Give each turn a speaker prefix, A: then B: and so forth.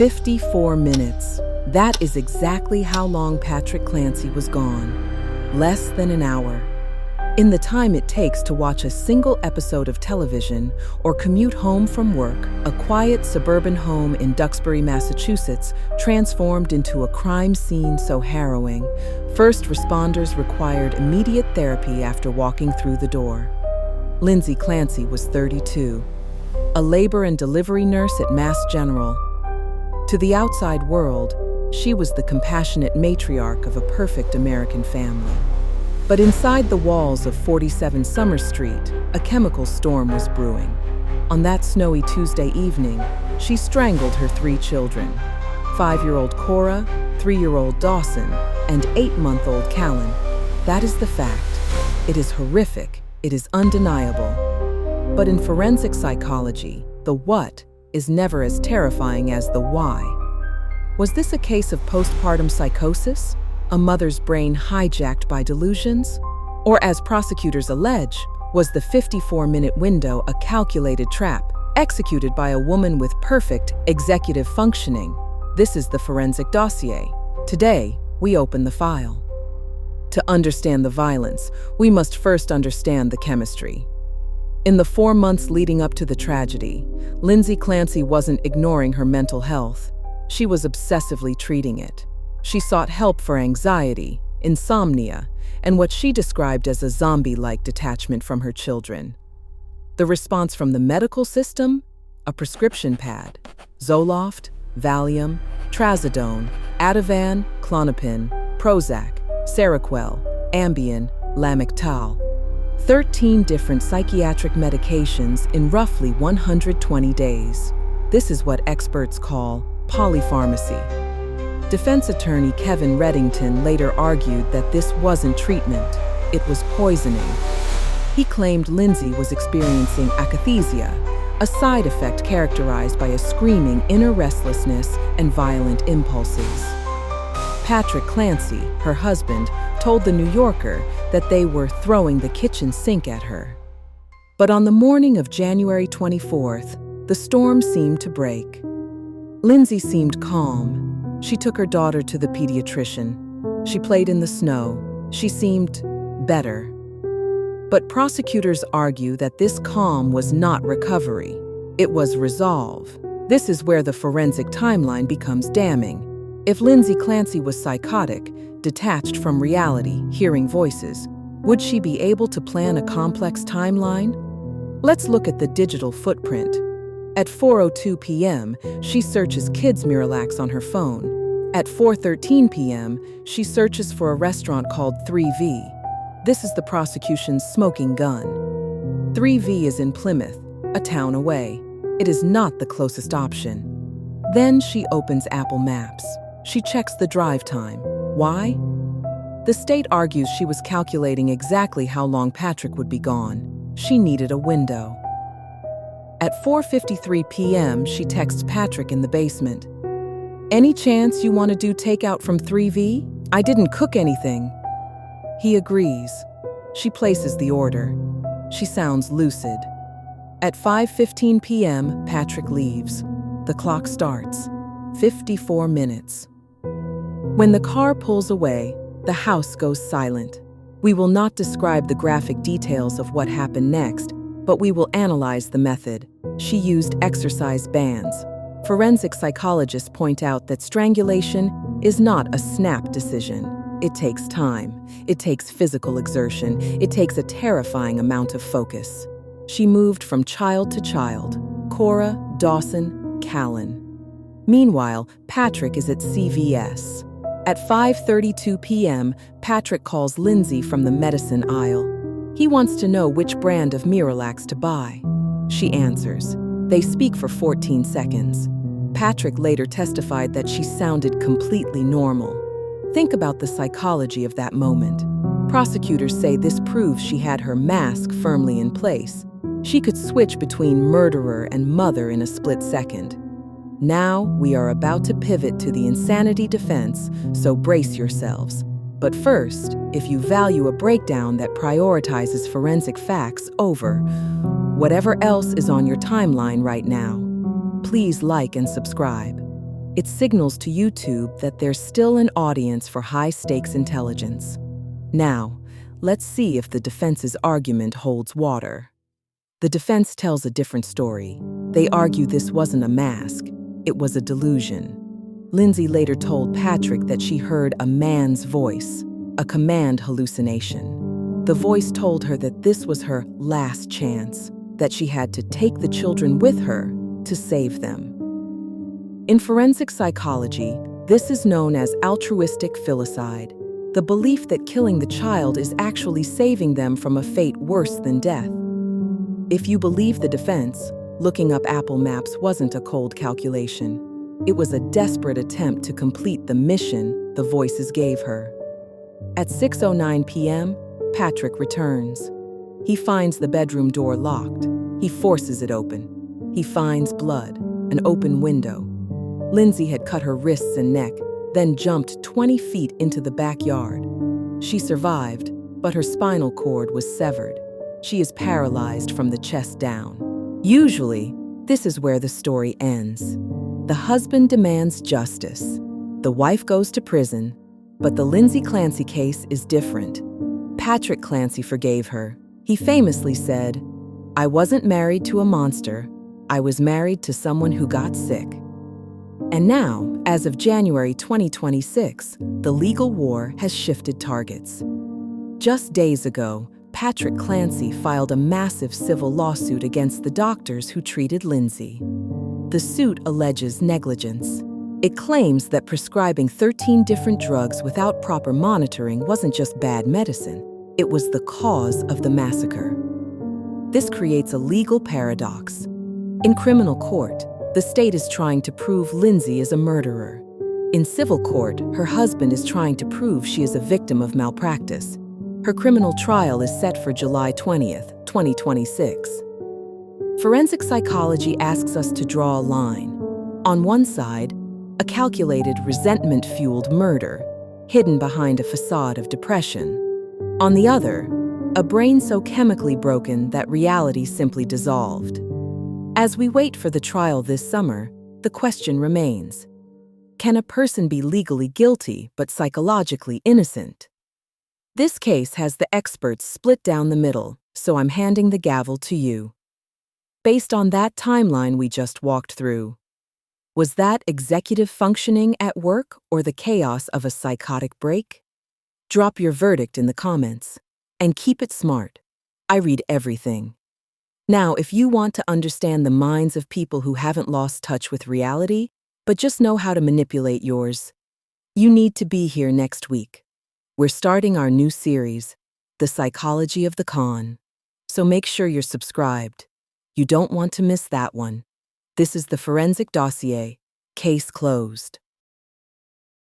A: 54 minutes. That is exactly how long Patrick Clancy was gone. Less than an hour. In the time it takes to watch a single episode of television or commute home from work, a quiet suburban home in Duxbury, Massachusetts, transformed into a crime scene so harrowing, first responders required immediate therapy after walking through the door. Lindsay Clancy was 32, a labor and delivery nurse at Mass General. To the outside world, she was the compassionate matriarch of a perfect American family. But inside the walls of 47 Summer Street, a chemical storm was brewing. On that snowy Tuesday evening, she strangled her 3 children, 5-year-old Cora, 3-year-old Dawson, and 8-month-old Callan. That is the fact. It is horrific. It is undeniable. But in forensic psychology, the what is never as terrifying as the why. Was this a case of postpartum psychosis? A mother's brain hijacked by delusions? Or, as prosecutors allege, was the 54-minute window a calculated trap, executed by a woman with perfect executive functioning? This is the Forensic Dossier. Today, we open the file. To understand the violence, we must first understand the chemistry. In the 4 months leading up to the tragedy, Lindsay Clancy wasn't ignoring her mental health. She was obsessively treating it. She sought help for anxiety, insomnia, and what she described as a zombie-like detachment from her children. The response from the medical system? A prescription pad, Zoloft, Valium, Trazodone, Ativan, Klonopin, Prozac, Seroquel, Ambien, Lamictal. 13 different psychiatric medications in roughly 120 days. This is what experts call polypharmacy. Defense attorney Kevin Reddington later argued that this wasn't treatment, it was poisoning. He claimed Lindsay was experiencing akathisia, a side effect characterized by a screaming inner restlessness and violent impulses. Patrick Clancy, her husband, told The New Yorker that they were throwing the kitchen sink at her. But on the morning of January 24th, the storm seemed to break. Lindsay seemed calm. She took her daughter to the pediatrician. She played in the snow. She seemed better. But prosecutors argue that this calm was not recovery. It was resolve. This is where the forensic timeline becomes damning. If Lindsay Clancy was psychotic, detached from reality, hearing voices, would she be able to plan a complex timeline? Let's look at the digital footprint. At 4:02 p.m., she searches Kids Miralax on her phone. At 4:13 p.m., she searches for a restaurant called 3V. This is the prosecution's smoking gun. 3V is in Plymouth, a town away. It is not the closest option. Then she opens Apple Maps. She checks the drive time. Why? The state argues she was calculating exactly how long Patrick would be gone. She needed a window. At 4:53 p.m., she texts Patrick in the basement. "Any chance you want to do takeout from 3V? I didn't cook anything." He agrees. She places the order. She sounds lucid. At 5:15 p.m., Patrick leaves. The clock starts. 54 minutes. When the car pulls away, the house goes silent. We will not describe the graphic details of what happened next, but we will analyze the method. She used exercise bands. Forensic psychologists point out that strangulation is not a snap decision. It takes time. It takes physical exertion. It takes a terrifying amount of focus. She moved from child to child. Cora, Dawson, Callan. Meanwhile, Patrick is at CVS. At 5:32 p.m., Patrick calls Lindsay from the medicine aisle. He wants to know which brand of Miralax to buy. She answers. They speak for 14 seconds. Patrick later testified that she sounded completely normal. Think about the psychology of that moment. Prosecutors say this proves she had her mask firmly in place. She could switch between murderer and mother in a split second. Now we are about to pivot to the insanity defense, so brace yourselves. But first, if you value a breakdown that prioritizes forensic facts over whatever else is on your timeline right now, please like and subscribe. It signals to YouTube that there's still an audience for high-stakes intelligence. Now, let's see if the defense's argument holds water. The defense tells a different story. They argue this wasn't a mask, it was a delusion. Lindsay later told Patrick that she heard a man's voice, a command hallucination. The voice told her that this was her last chance, that she had to take the children with her to save them. In forensic psychology, this is known as altruistic filicide, the belief that killing the child is actually saving them from a fate worse than death. If you believe the defense, looking up Apple Maps wasn't a cold calculation. It was a desperate attempt to complete the mission the voices gave her. At 6:09 p.m., Patrick returns. He finds the bedroom door locked. He forces it open. He finds blood, an open window. Lindsay had cut her wrists and neck, then jumped 20 feet into the backyard. She survived, but her spinal cord was severed. She is paralyzed from the chest down. Usually, this is where the story ends. The husband demands justice. The wife goes to prison, but the Lindsay Clancy case is different. Patrick Clancy forgave her. He famously said, "I wasn't married to a monster. I was married to someone who got sick." And now, as of January 2026, the legal war has shifted targets. Just days ago, Patrick Clancy filed a massive civil lawsuit against the doctors who treated Lindsay. The suit alleges negligence. It claims that prescribing 13 different drugs without proper monitoring wasn't just bad medicine, it was the cause of the massacre. This creates a legal paradox. In criminal court, the state is trying to prove Lindsay is a murderer. In civil court, her husband is trying to prove she is a victim of malpractice. Her criminal trial is set for July 20th, 2026. Forensic psychology asks us to draw a line. On one side, a calculated, resentment-fueled murder, hidden behind a facade of depression. On the other, a brain so chemically broken that reality simply dissolved. As we wait for the trial this summer, the question remains: can a person be legally guilty but psychologically innocent? This case has the experts split down the middle, so I'm handing the gavel to you. Based on that timeline we just walked through, was that executive functioning at work or the chaos of a psychotic break? Drop your verdict in the comments. And keep it smart. I read everything. Now, if you want to understand the minds of people who haven't lost touch with reality, but just know how to manipulate yours, you need to be here next week. We're starting our new series, The Psychology of the Con. So make sure you're subscribed. You don't want to miss that one. This is the Forensic Dossier. Case closed.